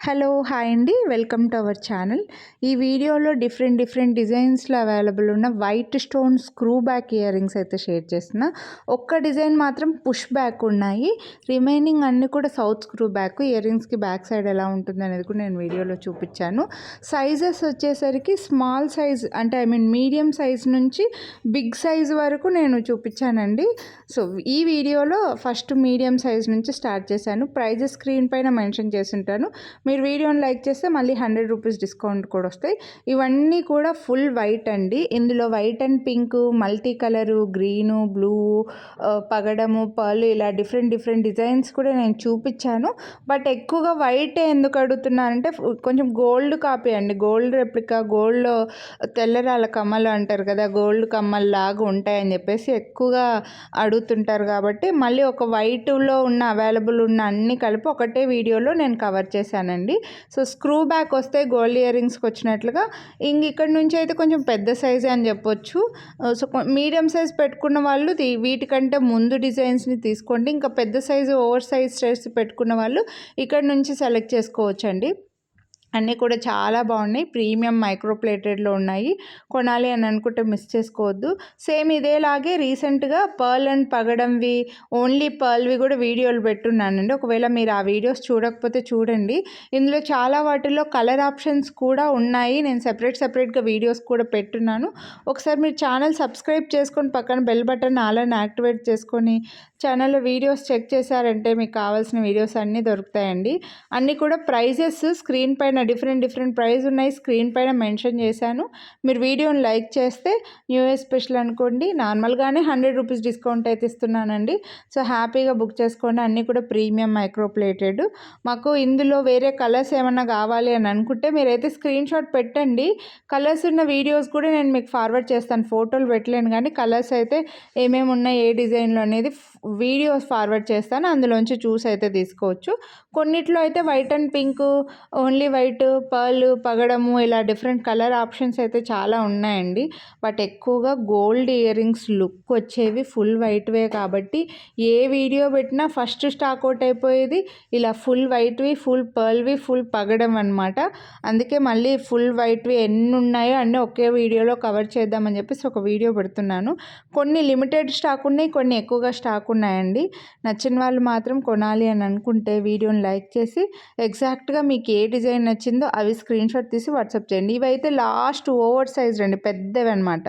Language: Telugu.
హలో హాయ్ అండి, వెల్కమ్ టు అవర్ ఛానల్. ఈ వీడియోలో డిఫరెంట్ డిజైన్స్లో అవైలబుల్ ఉన్న white stone screw back ear rings అయితే షేర్ చేస్తున్నా. ఒక్క డిజైన్ మాత్రం పుష్ బ్యాక్ ఉన్నాయి, రిమైనింగ్ అన్నీ కూడా సౌత్ స్క్రూ బ్యాక్. ఇయర్ రింగ్స్కి బ్యాక్ సైడ్ ఎలా ఉంటుంది అనేది కూడా నేను వీడియోలో చూపించాను. సైజెస్ వచ్చేసరికి స్మాల్ సైజ్ అంటే మీడియం సైజ్ నుంచి బిగ్ సైజ్ వరకు నేను చూపించానండి. సో ఈ వీడియోలో ఫస్ట్ మీడియం సైజ్ నుంచి స్టార్ట్ చేశాను. ప్రైజెస్ స్క్రీన్ పైన మెన్షన్ చేసి ఉంటాను. మీరు వీడియోని లైక్ చేస్తే మళ్ళీ 100 రూపీస్ డిస్కౌంట్ కూడా వస్తాయి. ఇవన్నీ కూడా ఫుల్ వైట్ అండి. ఇందులో white and pink, multi colour, green, blue, పగడము, పర్ల్ ఇలా డిఫరెంట్ డిజైన్స్ కూడా నేను చూపించాను. బట్ ఎక్కువగా వైటే ఎందుకు అడుగుతున్నానంటే కొంచెం గోల్డ్ కాపీ అండి, గోల్డ్ రెప్లికా, గోల్డ్ తెల్లరాల కమ్మలు అంటారు కదా, గోల్డ్ కమ్మలు లాగా ఉంటాయని చెప్పేసి ఎక్కువగా అడుగుతుంటారు. కాబట్టి మళ్ళీ ఒక వైట్లో ఉన్న అవైలబుల్ ఉన్న అన్నీ కలిపి ఒకటే వీడియోలో నేను కవర్ చేశానండి. సో స్క్రూ బ్యాక్ వస్తే గోల్డ్ ఇయర్ రింగ్స్కి వచ్చినట్లుగా ఇక్కడ నుంచి అయితే కొంచెం పెద్ద సైజే అని చెప్పొచ్చు. సో మీడియం సైజ్ పెట్టుకున్న వాళ్ళు వీటికంటే ముందు డిజైన్స్ని తీసుకోండి. ఇంకా పెద్ద సైజు ఓవర్ సైజ్ స్ట్రెస్ పెట్టుకున్న వాళ్ళు ఇక్కడ నుంచి సెలెక్ట్ చేసుకోవచ్చండి. అన్నీ కూడా చాలా బాగున్నాయి, ప్రీమియం మైక్రో ప్లేటెడ్లో ఉన్నాయి. కొనాలి అని అనుకుంటే మిస్ చేసుకోవద్దు. సేమ్ ఇదేలాగే రీసెంట్గా పర్ల్ అండ్ పగడంవి, ఓన్లీ పర్ల్వి కూడా వీడియోలు పెట్టున్నానండి. ఒకవేళ మీరు ఆ వీడియోస్ చూడకపోతే చూడండి. ఇందులో చాలా వాటిల్లో కలర్ ఆప్షన్స్ కూడా ఉన్నాయి. నేను సెపరేట్గా వీడియోస్ కూడా పెట్టున్నాను. ఒకసారి మీరు ఛానల్ సబ్స్క్రైబ్ చేసుకొని పక్కన బెల్ బటన్ అలానే యాక్టివేట్ చేసుకొని ఛానల్లో వీడియోస్ చెక్ చేశారంటే మీకు కావాల్సిన వీడియోస్ అన్నీ దొరుకుతాయండి. అన్నీ కూడా ప్రైజెస్ స్క్రీన్ పైన డిఫరెంట్ ప్రైస్ ఉన్నాయి, స్క్రీన్ పైన మెన్షన్ చేశాను. మీరు వీడియోని లైక్ చేస్తే న్యూ ఇయర్ స్పెషల్ అనుకోండి, నార్మల్గానే 100 రూపీస్ డిస్కౌంట్ అయితే ఇస్తున్నానండి. సో హ్యాపీగా బుక్ చేసుకోండి. అన్నీ కూడా ప్రీమియం మైక్రో ప్లేటెడ్. మాకు ఇందులో వేరే కలర్స్ ఏమన్నా కావాలి అని అనుకుంటే మీరైతే స్క్రీన్ షాట్ పెట్టండి. కలర్స్ ఉన్న వీడియోస్ కూడా నేను మీకు ఫార్వర్డ్ చేస్తాను. ఫోటోలు పెట్టలేను కానీ కలర్స్ అయితే ఏమేమి ఉన్నాయి, ఏ డిజైన్లో అనేది వీడియోస్ ఫార్వర్డ్ చేస్తాను. అందులోంచి చూసి అయితే తీసుకోవచ్చు. కొన్నిట్లో అయితే white and pink, only white, pearl, పగడము ఇలా డిఫరెంట్ కలర్ ఆప్షన్స్ అయితే చాలా ఉన్నాయండి. బట్ ఎక్కువగా గోల్డ్ ఇయర్ రింగ్స్ లుక్ వచ్చేవి ఫుల్ వైట్వే కాబట్టి ఏ వీడియో పెట్టినా ఫస్ట్ స్టాక్ అవుట్ అయిపోయేది. ఇలా ఫుల్ వైట్వి, ఫుల్ పర్ల్వి, ఫుల్ పగడం అనమాట. అందుకే మళ్ళీ ఫుల్ వైట్వి ఎన్ని ఉన్నాయో అన్నీ ఒకే వీడియోలో కవర్ చేద్దామని చెప్పేసి ఒక వీడియో పెడుతున్నాను. కొన్ని లిమిటెడ్ స్టాక్ ఉన్నాయి, కొన్ని ఎక్కువగా స్టాక్ ఉన్నాయండి. నచ్చిన వాళ్ళు మాత్రం కొనాలి అని అనుకుంటే వీడియోని లైక్ చేసి ఎగ్జాక్ట్గా మీకు ఏ డిజైన్ నచ్చిందో అవి స్క్రీన్ షాట్ తీసి వాట్సాప్ చేయండి. ఇవైతే లాస్ట్ ఓవర్ సైజ్ రండి, పెద్దవి అనమాట.